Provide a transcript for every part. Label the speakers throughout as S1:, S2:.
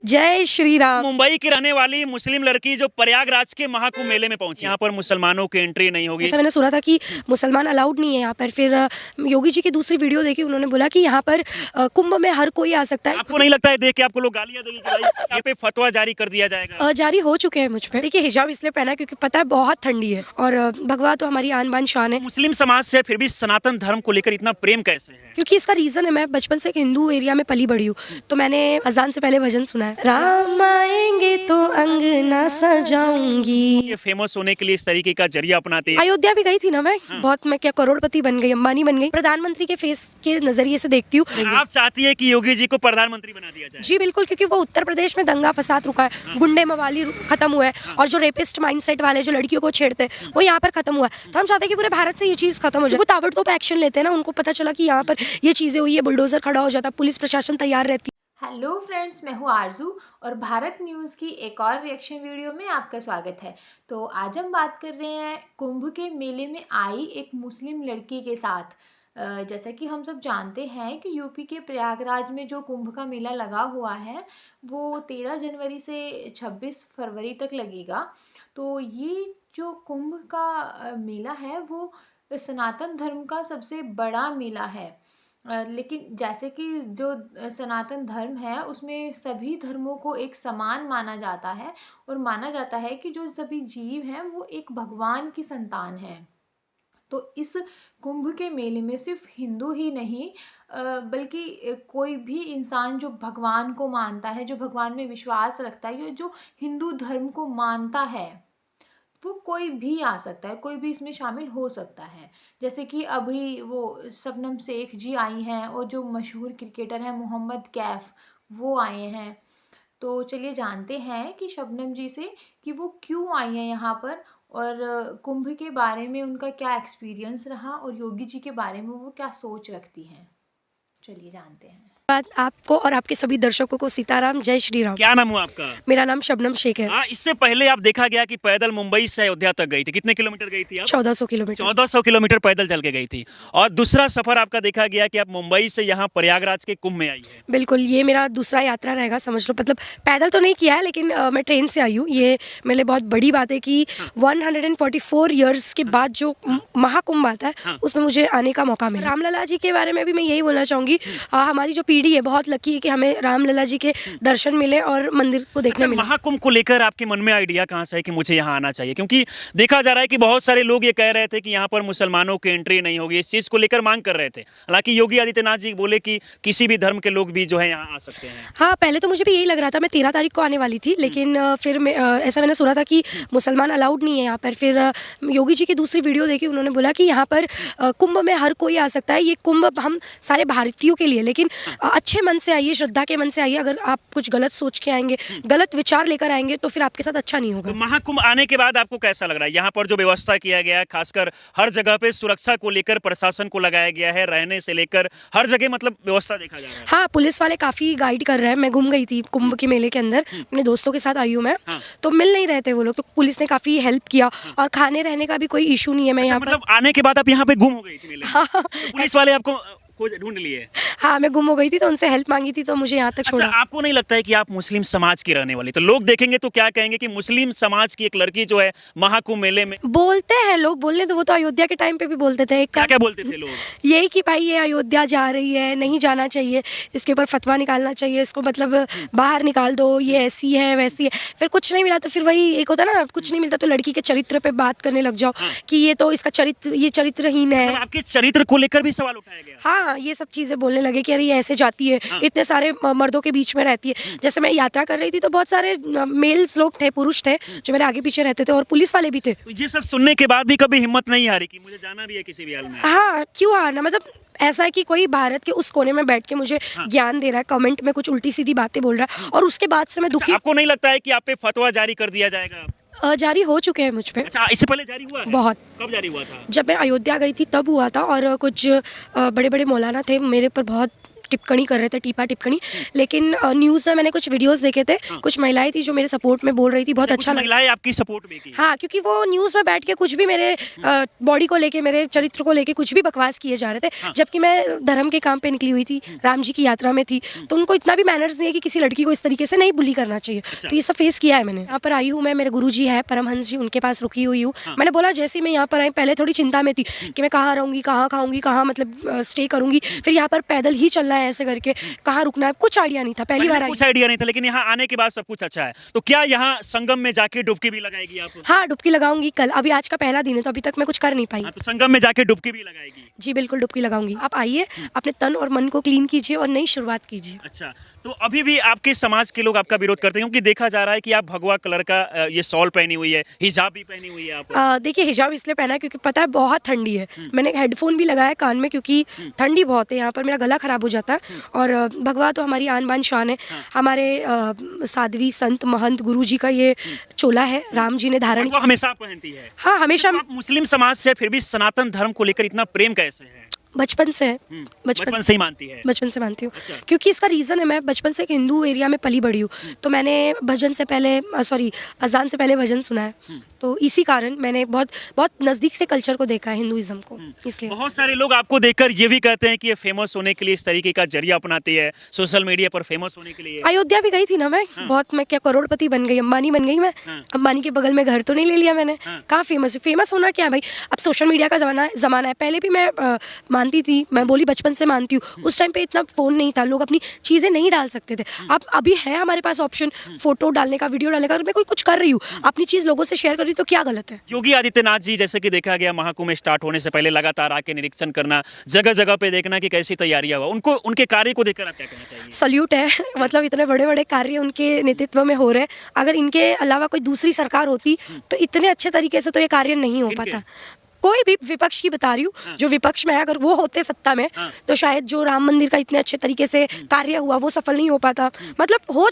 S1: जय श्री राम।
S2: मुंबई की रहने वाली मुस्लिम लड़की जो प्रयागराज के महाकुंभ मेले में पहुंची, यहाँ पर मुसलमानों की एंट्री नहीं होगी।
S1: ऐसा मैंने सुना था कि मुसलमान अलाउड नहीं है यहाँ पर। फिर योगी जी की दूसरी वीडियो देखी, उन्होंने बोला कि यहाँ पर कुंभ में हर कोई आ सकता है।
S2: आपको नहीं लगता है देख के आपको लोग गालियां देंगे कि भाई यहाँ पे फतवा जारी कर दिया जाएगा?
S1: जारी हो चुके हैं मुझ पे। देखिए, हिजाब इसलिए पहना क्योंकि पता है बहुत ठंडी है और भगवा तो हमारी आन बान शान है।
S2: मुस्लिम समाज से फिर भी सनातन धर्म को लेकर इतना प्रेम कैसे है?
S1: क्योंकि इसका रीजन है, मैं बचपन से एक हिंदू एरिया में पली बड़ी हूँ, तो मैंने अजान से पहले भजन सुना है, राम आएंगे तो अंगना सजाऊंगी।
S2: ये फेमस होने के लिए इस तरीके का जरिया अपनाते हैं।
S1: अयोध्या भी गई थी ना मैं, बहुत, मैं क्या करोड़पति बन गई, अंबानी बन गई। प्रधानमंत्री के फेस के नजरिए से देखती हूँ।
S2: आप चाहती है कि योगी जी को प्रधानमंत्री बना दिया जाए?
S1: जी बिल्कुल, क्योंकि वो उत्तर प्रदेश में दंगा फसाद रुका है, गुंडे मवाली खत्म हुआ है, और जो रेपिस्ट माइंडसेट वाले जो लड़कियों को छेड़ते हैं वो यहाँ पर खत्म हुआ है। तो हम चाहते हैं कि पूरे भारत से ये चीज खत्म हो जाए। वो ताबड़तोड़ एक्शन लेते हैं ना, उनको पता चला कि यहाँ पर ये चीजें हुई है, बुलडोजर खड़ा हो जाता, पुलिस प्रशासन तैयार रहती है।
S3: हेलो फ्रेंड्स, मैं हूँ आरजू और भारत न्यूज़ की एक और रिएक्शन वीडियो में आपका स्वागत है। तो आज हम बात कर रहे हैं कुंभ के मेले में आई एक मुस्लिम लड़की के साथ। जैसा कि हम सब जानते हैं कि यूपी के प्रयागराज में जो कुंभ का मेला लगा हुआ है वो 13 जनवरी से 26 फरवरी तक लगेगा। तो ये जो कुंभ का मेला है वो सनातन धर्म का सबसे बड़ा मेला है। लेकिन जैसे कि जो सनातन धर्म है उसमें सभी धर्मों को एक समान माना जाता है और माना जाता है कि जो सभी जीव हैं वो एक भगवान की संतान हैं। तो इस कुंभ के मेले में सिर्फ हिंदू ही नहीं बल्कि कोई भी इंसान जो भगवान को मानता है, जो भगवान में विश्वास रखता है, जो हिंदू धर्म को मानता है, वो कोई भी आ सकता है, कोई भी इसमें शामिल हो सकता है। जैसे कि अभी वो शबनम शेख जी आई हैं और जो मशहूर क्रिकेटर हैं मोहम्मद कैफ, वो आए हैं। तो चलिए जानते हैं कि शबनम जी से कि वो क्यों आई हैं यहाँ पर और कुंभ के बारे में उनका क्या एक्सपीरियंस रहा और योगी जी के बारे में वो क्या सोच रखती हैं। चलिए जानते हैं।
S1: बात आपको और आपके सभी दर्शकों को सीताराम, जय श्री राम।
S2: क्या नाम हुआ आपका?
S1: मेरा नाम शबनम शेख है।
S2: इससे पहले आप देखा गया कि पैदल मुंबई से अयोध्या तक गई थी। कितने किलोमीटर गई थी आप?
S1: 1400 किलोमीटर।
S2: 1400 किलोमीटर पैदल चल के गई थी। और दूसरा सफर आपका देखा गया कि आप मुंबई से यहाँ प्रयागराज के कुंभ में आई है।
S1: बिल्कुल, ये मेरा दूसरा यात्रा रहेगा, समझ लो। मतलब पैदल तो नहीं किया है, लेकिन मैं ट्रेन से आई हूँ। ये मेरे लिए बहुत बड़ी बात है कि 144 ईयर्स के बाद जो महाकुंभ आता है उसमें मुझे आने का मौका मिला। रामलला जी के बारे में भी मैं यही बोलना चाहूंगी, हमारी जो पीढ़ी है बहुत लकी है कि हमें रामलला जी के दर्शन मिले और मंदिर को देखने मिला।
S2: महाकुंभ को लेकर आपके मन में आइडिया कहाँ से है कि मुझे यहाँ आना चाहिए? क्योंकि देखा जा रहा है कि बहुत सारे लोग ये कह रहे थे कि यहाँ पर मुसलमानों की एंट्री नहीं होगी, इस चीज को लेकर मांग कर रहे थे। हालांकि योगी आदित्यनाथ जी बोले कि किसी भी धर्म के लोग भी जो है यहाँ आ सकते हैं।
S1: हाँ, पहले तो मुझे भी यही लग रहा था, मैं 13 तारीख को आने वाली थी, लेकिन फिर ऐसा मैंने सुना था कि मुसलमान अलाउड नहीं है यहाँ पर। फिर योगी जी की दूसरी वीडियो देखी, उन्होंने बोला कि यहाँ पर कुंभ में हर कोई आ सकता है, ये कुंभ हम सारे भारतीयों के लिए, लेकिन अच्छे मन से आइए, श्रद्धा के मन से आइए। अगर आप कुछ गलत सोच के आएंगे, गलत विचार लेकर आएंगे तो फिर आपके साथ अच्छा नहीं होगा।
S2: तो महाकुंभ आने के बाद आपको कैसा लग रहा है? यहाँ पर जो व्यवस्था किया गया है, खासकर हर जगह पे सुरक्षा को लेकर प्रशासन को लगाया गया है, रहने से लेकर हर जगह मतलब व्यवस्था देखा जा रहा है।
S1: हाँ, पुलिस वाले काफी गाइड कर रहे हैं। मैं घूम गई थी कुंभ के मेले के अंदर, अपने दोस्तों के साथ आई हूँ मैं। तो मिल नहीं रहे थे वो लोग, तो पुलिस ने काफी हेल्प किया और खाने रहने का भी कोई इशू नहीं है। मैं यहाँ
S2: मतलब आने के बाद आप यहाँ पे गुम हो गई थी मेले में? तो पुलिस वाले आपको ढूंढ लिए?
S1: हाँ, मैं गुम हो गई थी तो उनसे हेल्प मांगी थी, तो मुझे यहाँ तक छोड़ा।
S2: आपको नहीं लगता है कि आप मुस्लिम समाज की रहने वाली, तो लोग देखेंगे तो क्या कहेंगे कि मुस्लिम समाज की एक लड़की जो है महाकुंभ मेले में?
S1: बोलते हैं लोग, बोलने तो वो तो अयोध्या के टाइम पे भी बोलते थे।
S2: क्या बोलते थे लोग?
S1: यही कि भाई ये अयोध्या जा रही है, नहीं जाना चाहिए, इसके ऊपर फतवा निकालना चाहिए, इसको मतलब बाहर निकाल दो, ये ऐसी है वैसी है। फिर कुछ नहीं मिला तो फिर वही एक होता है ना, कुछ नहीं मिलता तो लड़की के चरित्र पे बात करने लग जाओ कि ये तो इसका चरित्र, ये चरित्रहीन है।
S2: आपके चरित्र को लेकर भी सवाल उठाया गया?
S1: हाँ, ये सब चीजें बोलने लगे कि अरे ये ऐसे जाती है, इतने सारे मर्दों के बीच में रहती है। जैसे मैं यात्रा कर रही थी तो बहुत सारे मेल्स लोग थे, पुरुष थे जो मेरे आगे पीछे रहते थे, और पुलिस वाले भी थे।
S2: तो ये सब सुनने के बाद भी कभी हिम्मत नहीं हारी कि मुझे जाना भी है किसी भी हाल में?
S1: हाँ, क्यों आना, मतलब ऐसा है कि कोई भारत के उस कोने में बैठ के मुझे ज्ञान दे रहा है, कमेंट में कुछ उल्टी सीधी बातें बोल रहा है, और उसके बाद से मैं दुखी।
S2: आपको नहीं लगता है कि आप पे फतवा जारी कर दिया जाएगा?
S1: जारी हो चुके हैं मुझ पे।
S2: अच्छा, इससे पहले जारी हुआ है?
S1: बहुत।
S2: कब जारी हुआ था?
S1: जब मैं अयोध्या गई थी तब हुआ था, और कुछ बड़े बड़े मौलाना थे, मेरे पर बहुत टिप्पणी कर रहे थे, टीपा टिप्पणी। लेकिन न्यूज़ में मैंने कुछ वीडियोस देखे थे, कुछ महिलाएं थी जो मेरे सपोर्ट में बोल रही थी, बहुत अच्छा लगा।
S2: महिलाएं आपकी सपोर्ट में की?
S1: हाँ, क्योंकि वो न्यूज़ में बैठ के कुछ भी मेरे बॉडी को लेके, मेरे चरित्र को लेके कुछ भी बकवास किए जा रहे थे, जबकि मैं धर्म के काम पे निकली हुई थी, राम जी की यात्रा में थी। तो उनको इतना भी मैनर्स नहीं है कि किसी लड़की को इस तरीके से नहीं बुली करना चाहिए। तो ये सब फेस किया है मैंने। यहाँ पर आई हूँ मैं, मेरे गुरु जी है परमहंस जी, उनके पास रुकी हुई हूँ। मैंने बोला जैसे ही मैं यहाँ पर आई, पहले थोड़ी चिंता में थी कि मैं कहाँ रहूँगी, कहाँ खाऊंगी, कहाँ मतलब स्टे करूँगी, फिर यहाँ पर पैदल ही चलना है ऐसे करके, कहाँ रुकना है, कुछ आइडिया नहीं था, पहली बार आई।
S2: कुछ आइडिया नहीं था, लेकिन यहाँ आने के बाद सब कुछ अच्छा है। तो क्या यहाँ संगम में जाके डुबकी भी लगाएगी आप?
S1: हाँ, डुबकी लगाऊंगी कल। अभी आज का पहला दिन है तो अभी तक मैं कुछ कर नहीं पाई।
S2: तो संगम में जाके डुबकी भी लगाएगी?
S1: जी बिल्कुल, डुबकी लगाऊंगी। आप आइए, अपने तन और मन को क्लीन कीजिए और नई शुरुआत कीजिए।
S2: अच्छा, तो अभी भी आपके समाज के लोग आपका विरोध करते हैं, क्योंकि देखा जा रहा है कि आप भगवा कलर का ये शॉल पहनी हुई है, हिजाब भी पहनी हुई है आप।
S1: देखिए, हिजाब इसलिए पहना है क्योंकि पता है बहुत ठंडी है। मैंने हेडफोन भी लगाया कान में क्योंकि ठंडी बहुत है यहाँ पर, मेरा गला खराब हो जाता है। और भगवा तो हमारी आन बान शान है। हमारे साध्वी संत महंत गुरु जी का ये चोला है, राम जी ने धारण
S2: वो हमेशा पहनती है?
S1: हाँ, हमेशा।
S2: तो आप मुस्लिम समाज से फिर भी सनातन धर्म को लेकर इतना प्रेम कैसे है?
S1: बचपन से है।
S2: बचपन से ही मानती है?
S1: बचपन से मानती हूँ।
S2: अच्छा।
S1: क्योंकि इसका रीज़न है, मैं बचपन से एक हिंदू एरिया में पली बड़ी हूँ, तो मैंने भजन से पहले अजान से पहले भजन सुना है। तो इसी कारण मैंने बहुत बहुत नज़दीक से कल्चर को देखा है, हिंदुइज्म को, इसलिए।
S2: बहुत सारे लोग आपको देखकर ये भी कहते हैं कि ये फेमस होने के लिए इस तरीके का जरिया अपनाती है, सोशल मीडिया पर फेमस होने के लिए।
S1: अयोध्या भी गई थी ना मैं, बहुत। मैं क्या करोड़पति बन गई, अंबानी बन गई मैं। अंबानी के बगल में घर तो नहीं ले लिया मैंने। कहाँ फेमस होना क्या है भाई? अब सोशल मीडिया का ज़माना है। पहले भी मैं मानती थी, मैं बोली बचपन से मानती हूँ। उस टाइम पे इतना फ़ोन नहीं था, लोग अपनी चीज़ें नहीं डाल सकते थे। अब अभी है हमारे पास ऑप्शन फोटो डालने का, वीडियो डालने का। अगर मैं कोई कुछ कर रही हूँ, अपनी चीज़ लोगों से शेयर कर रही हूँ, तो क्या गलत है?
S2: योगी आदित्यनाथ जी, जैसे कि देखा गया महाकुंभ स्टार्ट होने से पहले लगातार आके निरीक्षण करना, जगह जगह पे देखना कि कैसी तैयारियां हुआ, उनको उनके कार्य को देखकर आप क्या कहना चाहिए?
S1: सल्यूट है। मतलब इतने बड़े बड़े कार्य उनके नेतृत्व में हो रहे हैं। अगर इनके अलावा कोई दूसरी सरकार होती तो इतने अच्छे तरीके से तो ये कार्य नहीं हो पाता। कोई भी विपक्ष की बता रही हूँ, जो विपक्ष में है, अगर वो होते सत्ता में तो शायद जो राम मंदिर का इतने अच्छे तरीके से कार्य हुआ वो सफल नहीं हो पाता। मतलब हो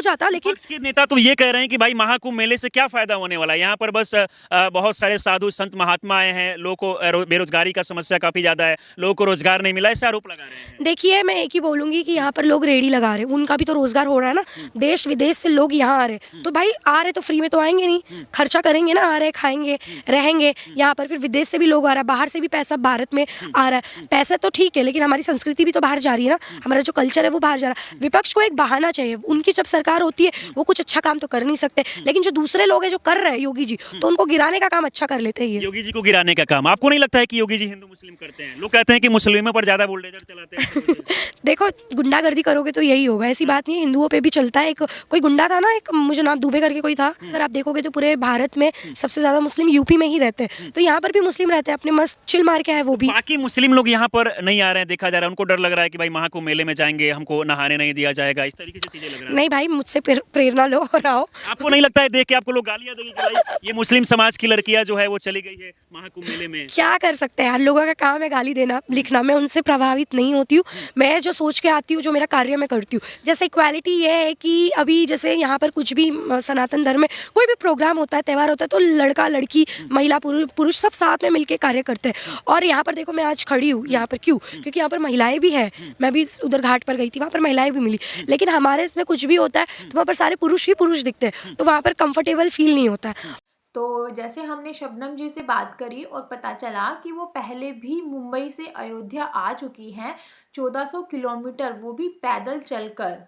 S1: जाता, लेकिन
S2: विपक्ष के नेता तो ये कह रहे हैं कि भाई महाकुंभ मेले से क्या फायदा होने वाला है, यहाँ पर बस बहुत सारे साधु संत महात्मा आए हैं, लोगों को बेरोजगारी का समस्या काफी ज्यादा है, लोगों को रोजगार नहीं मिला, ऐसे आरोप लगा रहे हैं।
S1: देखिए, मैं एक ही बोलूंगी कि यहाँ पर लोग रेडी लगा रहे हैं, उनका भी तो रोजगार हो रहा है ना। देश विदेश से लोग यहाँ आ रहे हैं, तो भाई आ रहे तो फ्री में तो आएंगे नहीं, खर्चा करेंगे ना, आ रहे खाएंगे रहेंगे यहाँ पर। फिर विदेश से भी लोग आ रहा है, बाहर से भी पैसा भारत में आ रहा है। पैसा तो ठीक है, लेकिन हमारी संस्कृति भी तो बाहर जा रही है ना, हमारा जो कल्चर है वो बाहर जा रहा है। विपक्ष को एक बहाना चाहिए। उनकी जब सरकार होती है वो कुछ अच्छा काम तो कर नहीं सकते, लेकिन जो दूसरे लोग हैं जो कर रहे हैं, योगी जी, तो उनको गिराने का काम अच्छा कर लेते हैं।
S2: योगी जी को गिराने का काम आपको नहीं लगता है कि योगी जी हिंदू मुस्लिम करते हैं? लोग कहते हैं कि मुस्लिमों पर ज्यादा बुलडोजर चलाते हैं।
S1: देखो, गुंडागर्दी करोगे तो यही होगा, ऐसी बात नहीं है। हिंदुओं पे भी चलता है। एक कोई गुंडा था ना, एक मुझे नाम दुबे करके कोई था, अगर आप देखोगे तो पूरे भारत में सबसे ज्यादा मुस्लिम यूपी में ही रहते हैं, तो यहाँ पर भी मुस्लिम रहते हैं, अपने मस्त चिल मार के है वो भी।
S2: बाकी मुस्लिम लोग यहाँ पर नहीं आ रहे हैं, देखा जा रहा है, उनको डर लग रहा है कि भाई महाकुंभ मेले में जाएंगे, हमको नहाने नहीं दिया जाएगा, इस तरीके से चीजें लग रहा है।
S1: नहीं भाई, मुझसे प्रेरणा लो और आओ।
S2: आपको नहीं लगता है देख के आपको लोग गालियां देंगे कि भाई ये मुस्लिम समाज की लड़कियां जो है वो चली गई है महाकुंभ मेले में?
S1: क्या कर सकते हैं यार, लोगों का काम है गाली देना, लिखना। मैं उनसे प्रभावित नहीं होती हूँ। मैं जो सोच के आती हूँ, जो मेरा कार्य मैं करती हूँ। जैसे इक्वालिटी ये है कि अभी जैसे यहाँ पर कुछ भी सनातन धर्म में कोई भी प्रोग्राम होता है, त्यौहार होता है, तो लड़का लड़की, महिला पुरुष सब साथ में मिलकर कार्य करते हैं। और यहाँ पर देखो, मैं आज खड़ी हूँ यहाँ पर, क्यों? क्योंकि यहाँ पर महिलाएं भी है। मैं भी उधर घाट पर गई थी, वहाँ पर महिलाएं भी मिली। लेकिन हमारे इसमें कुछ भी होता है तो वहाँ पर सारे पुरुष ही पुरुष दिखते हैं, तो वहाँ पर कंफर्टेबल फील नहीं होता है।
S3: तो जैसे हमने शबनम जी से बात करी और पता चला कि वो पहले भी मुंबई से अयोध्या आ चुकी हैं, 1400 किलोमीटर, वो भी पैदल चलकर।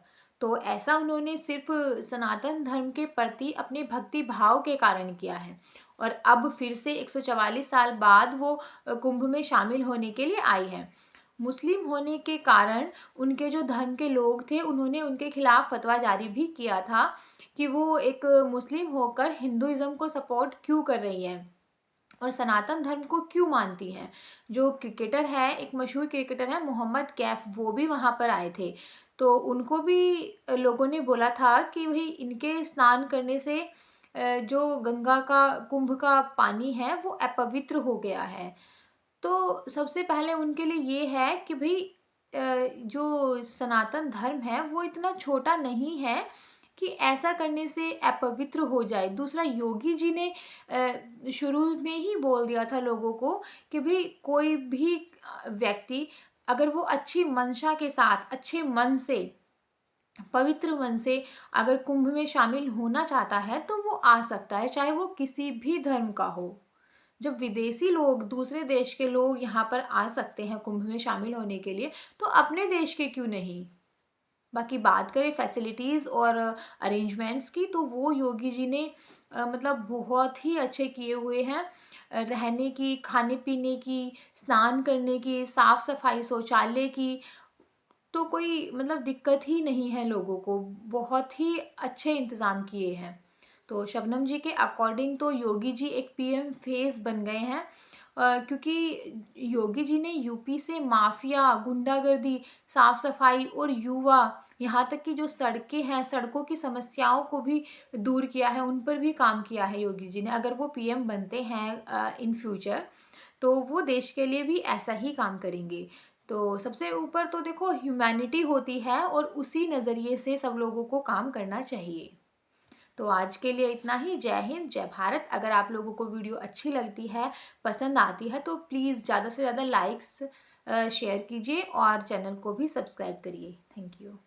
S3: तो ऐसा उन्होंने सिर्फ सनातन धर्म के प्रति अपने भक्ति भाव के कारण किया है। और अब फिर से 144 साल बाद वो कुंभ में शामिल होने के लिए आई है। मुस्लिम होने के कारण उनके जो धर्म के लोग थे, उन्होंने उनके खिलाफ फतवा जारी भी किया था कि वो एक मुस्लिम होकर हिंदुइज्म को सपोर्ट क्यों कर रही है और सनातन धर्म को क्यों मानती हैं। जो क्रिकेटर है, एक मशहूर क्रिकेटर है मोहम्मद कैफ, वो भी वहाँ पर आए थे। तो उनको भी लोगों ने बोला था कि भाई इनके स्नान करने से जो गंगा का, कुंभ का पानी है वो अपवित्र हो गया है। तो सबसे पहले उनके लिए ये है कि भाई जो सनातन धर्म है वो इतना छोटा नहीं है कि ऐसा करने से अपवित्र हो जाए। दूसरा, योगी जी ने शुरू में ही बोल दिया था लोगों को कि भाई कोई भी व्यक्ति अगर वो अच्छी मंशा के साथ, अच्छे मन से, पवित्र मन से अगर कुंभ में शामिल होना चाहता है तो वो आ सकता है, चाहे वो किसी भी धर्म का हो। जब विदेशी लोग, दूसरे देश के लोग यहाँ पर आ सकते हैं कुंभ में शामिल होने के लिए, तो अपने देश के क्यों नहीं। बाकी बात करें फैसिलिटीज़ और अरेंजमेंट्स की, तो वो योगी जी ने मतलब बहुत ही अच्छे किए हुए हैं। रहने की, खाने पीने की, स्नान करने की, साफ सफाई, शौचालय की, तो कोई मतलब दिक्कत ही नहीं है लोगों को। बहुत ही अच्छे इंतज़ाम किए हैं। तो शबनम जी के अकॉर्डिंग तो योगी जी एक पीएम फेस बन गए हैं, क्योंकि योगी जी ने यूपी से माफिया, गुंडागर्दी, साफ सफाई और युवा, यहाँ तक कि जो सड़कें हैं, सड़कों की समस्याओं को भी दूर किया है, उन पर भी काम किया है योगी जी ने। अगर वो पीएम बनते हैं इन फ्यूचर, तो वो देश के लिए भी ऐसा ही काम करेंगे। तो सबसे ऊपर तो देखो ह्यूमैनिटी होती है और उसी नज़रिए से सब लोगों को काम करना चाहिए। तो आज के लिए इतना ही। जय हिंद, जय भारत। अगर आप लोगों को वीडियो अच्छी लगती है, पसंद आती है, तो प्लीज़ ज़्यादा से ज़्यादा लाइक्स शेयर कीजिए और चैनल को भी सब्सक्राइब करिए। Thank you.